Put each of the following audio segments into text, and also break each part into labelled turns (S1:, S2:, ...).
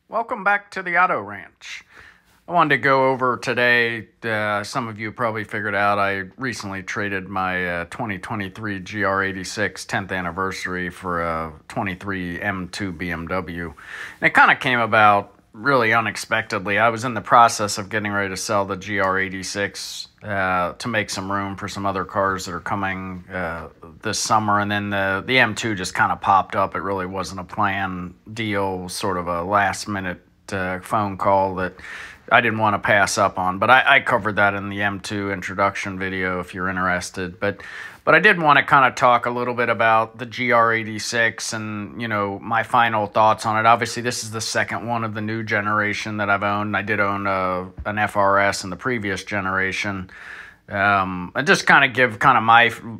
S1: Welcome back to the Auto Ranch. I wanted to go over today. Some of you probably figured out I recently traded my 2023 GR86 10th anniversary for a 23 M2 BMW. And it kind of came about really unexpectedly. I was in the process of getting ready to sell the GR86 to make some room for some other cars that are coming this summer, and then the M2 just kind of popped up. It really wasn't a planned deal, sort of a last minute phone call that I didn't want to pass up on. But I covered that in the M2 introduction video if you're interested. But I did want to kind of talk a little bit about the GR86 and, my final thoughts on it. Obviously, this is the second one of the new generation that I've owned. I did own an FRS in the previous generation. And just kind of give kind of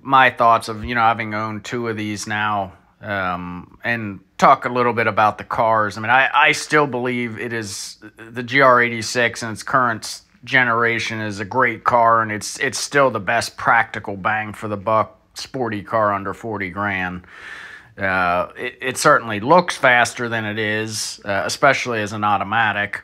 S1: my thoughts of, having owned two of these now, and talk a little bit about the cars. I mean, I still believe it is the GR86 in its current generation is a great car, and it's still the best practical bang for the buck sporty car under 40 grand. It certainly looks faster than it is, especially as an automatic.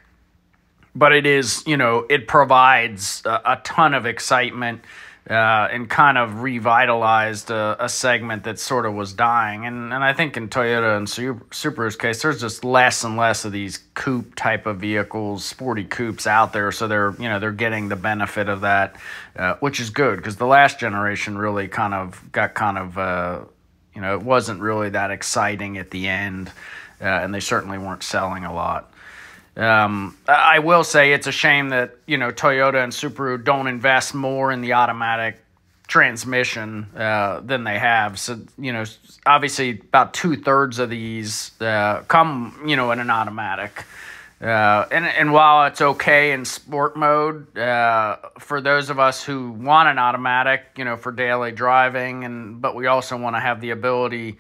S1: But it is, it provides a ton of excitement and kind of revitalized a segment that sort of was dying. And I think in Toyota and Subaru's case, there's just less and less of these coupe type of vehicles, sporty coupes out there. So they're getting the benefit of that, which is good because the last generation really it wasn't really that exciting at the end, and they certainly weren't selling a lot. I will say it's a shame that, Toyota and Subaru don't invest more in the automatic transmission than they have. So, obviously about 2/3 of these come, in an automatic. And while it's okay in sport mode, for those of us who want an automatic, for daily driving, but we also want to have the ability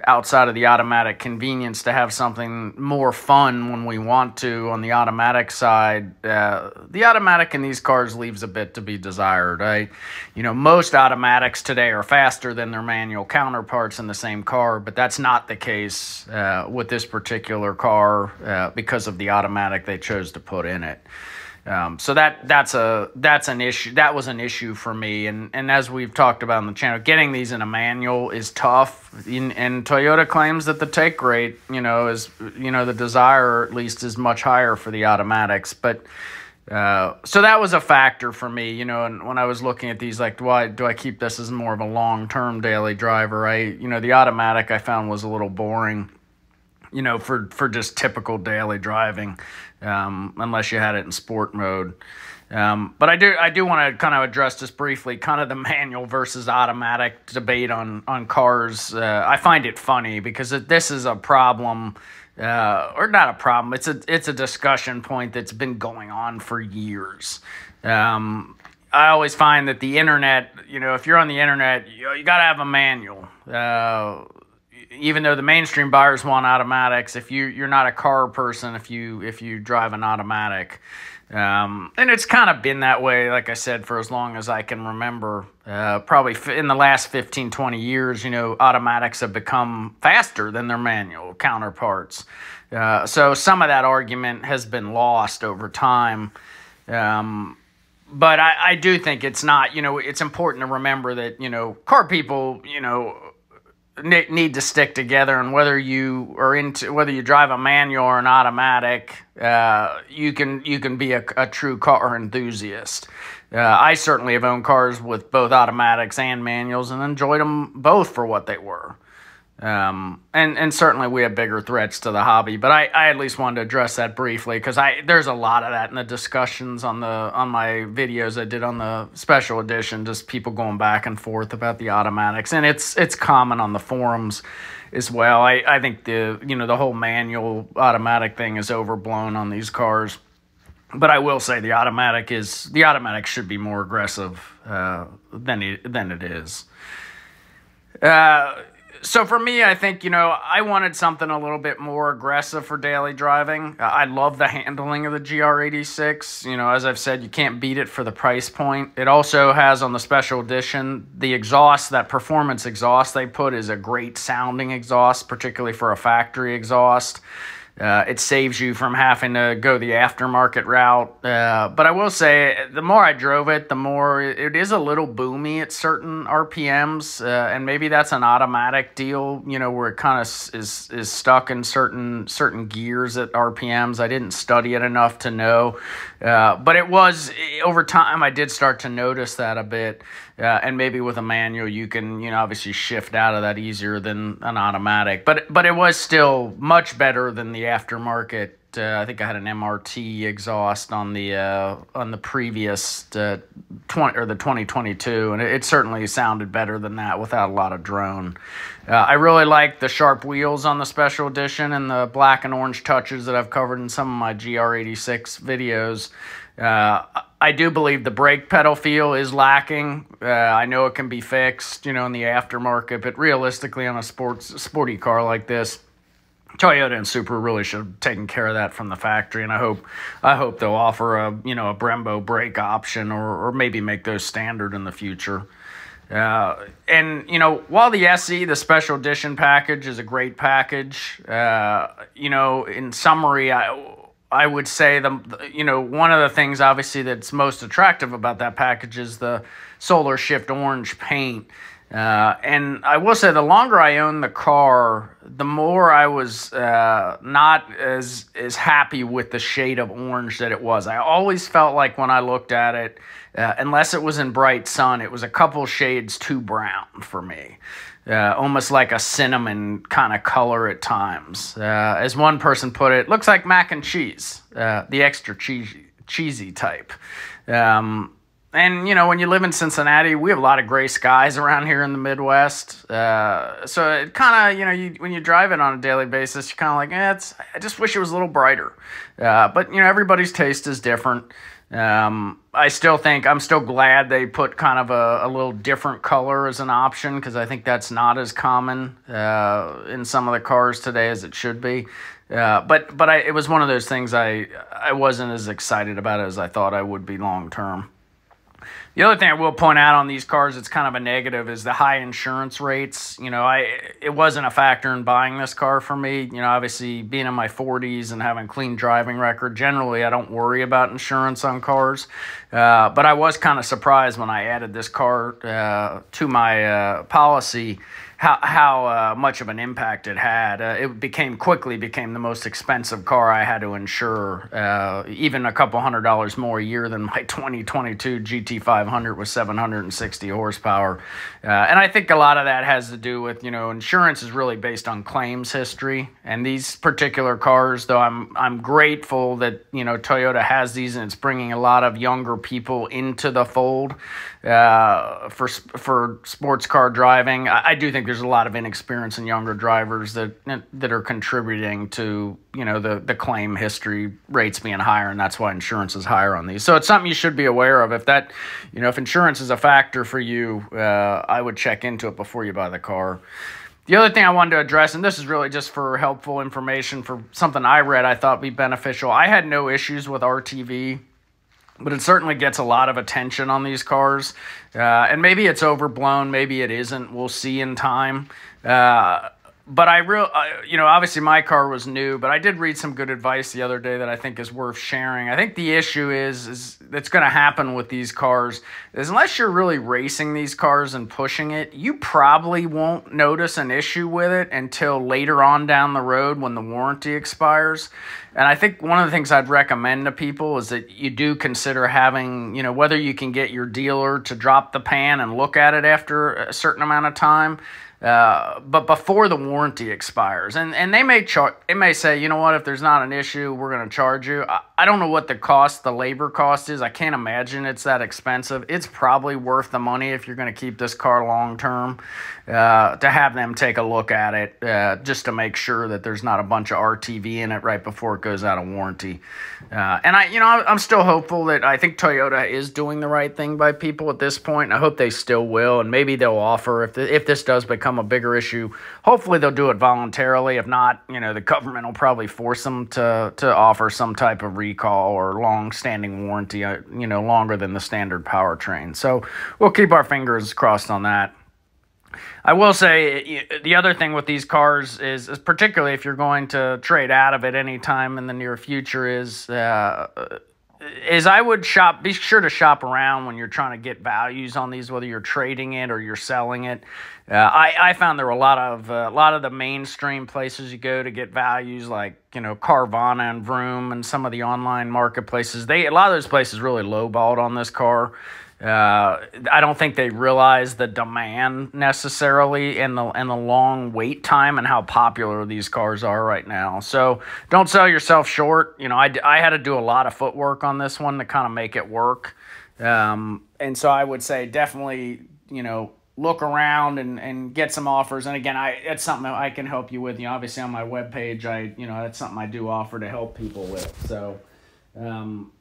S1: outside of the automatic convenience to have something more fun when we want to on the automatic side, the automatic in these cars leaves a bit to be desired. Most automatics today are faster than their manual counterparts in the same car, but that's not the case with this particular car because of the automatic they chose to put in it. So that's an issue. That was an issue for me, and as we've talked about on the channel, getting these in a manual is tough. And Toyota claims that the take rate, is the desire at least is much higher for the automatics. But so that was a factor for me, and when I was looking at these, like, do I keep this as more of a long-term daily driver? The automatic I found was a little boring, for just typical daily driving, unless you had it in sport mode. But I do want to kind of address this briefly, kind of the manual versus automatic debate on cars. I find it funny because this is a problem, or not a problem. It's a discussion point that's been going on for years. I always find that the internet, if you're on the internet, you got to have a manual. Even though the mainstream buyers want automatics, if you're not a car person, if you drive an automatic, and it's kind of been that way, like I said, for as long as I can remember. Probably in the last 15, 20 years, automatics have become faster than their manual counterparts. So some of that argument has been lost over time. But I do think it's not, it's important to remember that, car people, need to stick together, and whether you drive a manual or an automatic, you can be a true car enthusiast. I certainly have owned cars with both automatics and manuals and enjoyed them both for what they were. And certainly we have bigger threats to the hobby, but I at least wanted to address that briefly because there's a lot of that in the discussions on my videos I did on the special edition, just people going back and forth about the automatics, and it's common on the forums as well. I think the whole manual automatic thing is overblown on these cars, but I will say the automatic should be more aggressive than it is. So for me, I think, I wanted something a little bit more aggressive for daily driving. I love the handling of the GR86. As I've said, you can't beat it for the price point. It also has on the special edition, the exhaust, that performance exhaust they put is a great sounding exhaust, particularly for a factory exhaust. It saves you from having to go the aftermarket route. But I will say, the more I drove it, the more it is a little boomy at certain RPMs, and maybe that's an automatic deal, where it kind of is stuck in certain gears at RPMs. I didn't study it enough to know, but it was over time. I did start to notice that a bit. And maybe with a manual, you can, obviously shift out of that easier than an automatic. But it was still much better than the aftermarket. I think I had an MRT exhaust on the previous the 2022, and it certainly sounded better than that without a lot of drone. I really like the sharp wheels on the special edition and the black and orange touches that I've covered in some of my GR86 videos. I do believe the brake pedal feel is lacking. I know it can be fixed, in the aftermarket, but realistically on a sporty car like this, Toyota and Subaru really should have taken care of that from the factory, and I hope they'll offer a Brembo brake option or maybe make those standard in the future. And while the SE, the special edition package, is a great package, in summary, I would say one of the things obviously that's most attractive about that package is the Solar Shift orange paint. And I will say the longer I owned the car, the more I was not as happy with the shade of orange that it was. I always felt like when I looked at it, unless it was in bright sun, it was a couple shades too brown for me. Almost like a cinnamon kind of color at times. As one person put it, looks like mac and cheese, the extra cheesy type. And, when you live in Cincinnati, we have a lot of gray skies around here in the Midwest. So it kind of, when you drive it on a daily basis, you're kind of like, I just wish it was a little brighter. But, everybody's taste is different. I'm still glad they put kind of a little different color as an option, because I think that's not as common in some of the cars today as it should be. But it was one of those things I wasn't as excited about it as I thought I would be long term. The other thing I will point out on these cars, it's kind of a negative, is the high insurance rates. It wasn't a factor in buying this car for me. Obviously being in my 40s and having a clean driving record, generally I don't worry about insurance on cars. But I was kind of surprised when I added this car to my policy, how much of an impact it had. It quickly became the most expensive car I had to insure, even a couple $100 more a year than my 2022 GT500 with 760 horsepower. And I think a lot of that has to do with, insurance is really based on claims history. And these particular cars, though I'm grateful that, Toyota has these and it's bringing a lot of younger people into the fold for sports car driving. I do think there's a lot of inexperience in younger drivers that are contributing to the claim history rates being higher, and that's why insurance is higher on these. So it's something you should be aware of. If insurance is a factor for you, I would check into it before you buy the car. The other thing I wanted to address, and this is really just for helpful information, for something I read I thought would be beneficial. I had no issues with RTV, but it certainly gets a lot of attention on these cars. And maybe it's overblown, maybe it isn't. We'll see in time. But obviously my car was new, but I did read some good advice the other day that I think is worth sharing. I think the issue is that's going to happen with these cars is unless you're really racing these cars and pushing it, you probably won't notice an issue with it until later on down the road when the warranty expires. And I think one of the things I'd recommend to people is that you do consider having, whether you can get your dealer to drop the pan and look at it after a certain amount of time, but before the warranty expires. And they may say, if there's not an issue, we're going to charge you. I don't know what the labor cost is. I can't imagine it's that expensive. It's probably worth the money if you're going to keep this car long term, to have them take a look at it, just to make sure that there's not a bunch of RTV in it right before it goes out of warranty. And I'm still hopeful that I think Toyota is doing the right thing by people at this point. I hope they still will, and maybe they'll offer, if this does become a bigger issue, hopefully they'll do it voluntarily. If not, the government will probably force them to offer some type of recall or long-standing warranty, longer than the standard powertrain. So we'll keep our fingers crossed on that. I will say the other thing with these cars is particularly if you're going to trade out of it anytime in the near future is I would be sure to shop around when you're trying to get values on these, whether you're trading it or you're selling it. I found there were a lot of the mainstream places you go to get values, like Carvana and Vroom and some of the online marketplaces. A lot of those places really lowballed on this car. I don't think they realize the demand necessarily and the long wait time and how popular these cars are right now. So don't sell yourself short. I had to do a lot of footwork on this one to kind of make it work. And so I would say definitely, look around and get some offers. And again, it's something I can help you with. Obviously on my webpage, that's something I do offer to help people with. So,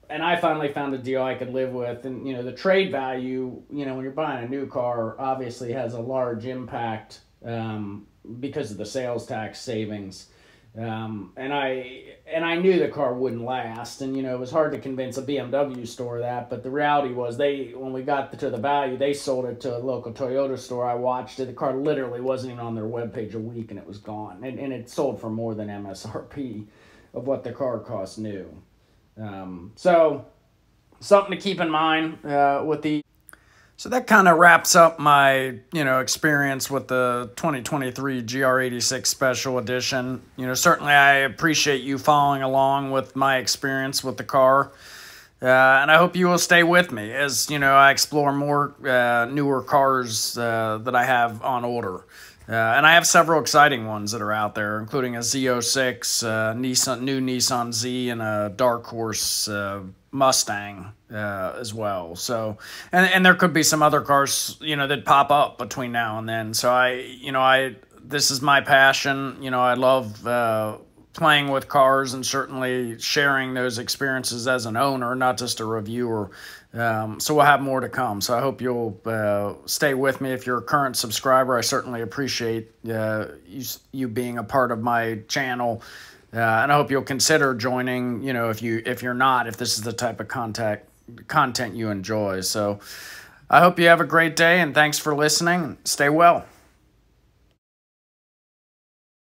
S1: and I finally found a deal I could live with. And, the trade value, when you're buying a new car, obviously has a large impact because of the sales tax savings. And I knew the car wouldn't last. And, it was hard to convince a BMW store that. But the reality was when we got to the value, they sold it to a local Toyota store. I watched it. The car literally wasn't even on their webpage a week and it was gone. And it sold for more than MSRP of what the car cost new. So something to keep in mind with the. So that kind of wraps up my experience with the 2023 GR86 Special Edition. Certainly I appreciate you following along with my experience with the car, and I hope you will stay with me as I explore more newer cars that I have on order. And I have several exciting ones that are out there, including a Z06, new Nissan Z, and a Dark Horse Mustang as well. So, and there could be some other cars, that pop up between now and then. So this is my passion. I love playing with cars and certainly sharing those experiences as an owner, not just a reviewer. So we'll have more to come. So I hope you'll stay with me. If you're a current subscriber, I certainly appreciate you being a part of my channel. And I hope you'll consider joining, if this is the type of content you enjoy. So I hope you have a great day, and thanks for listening. Stay well.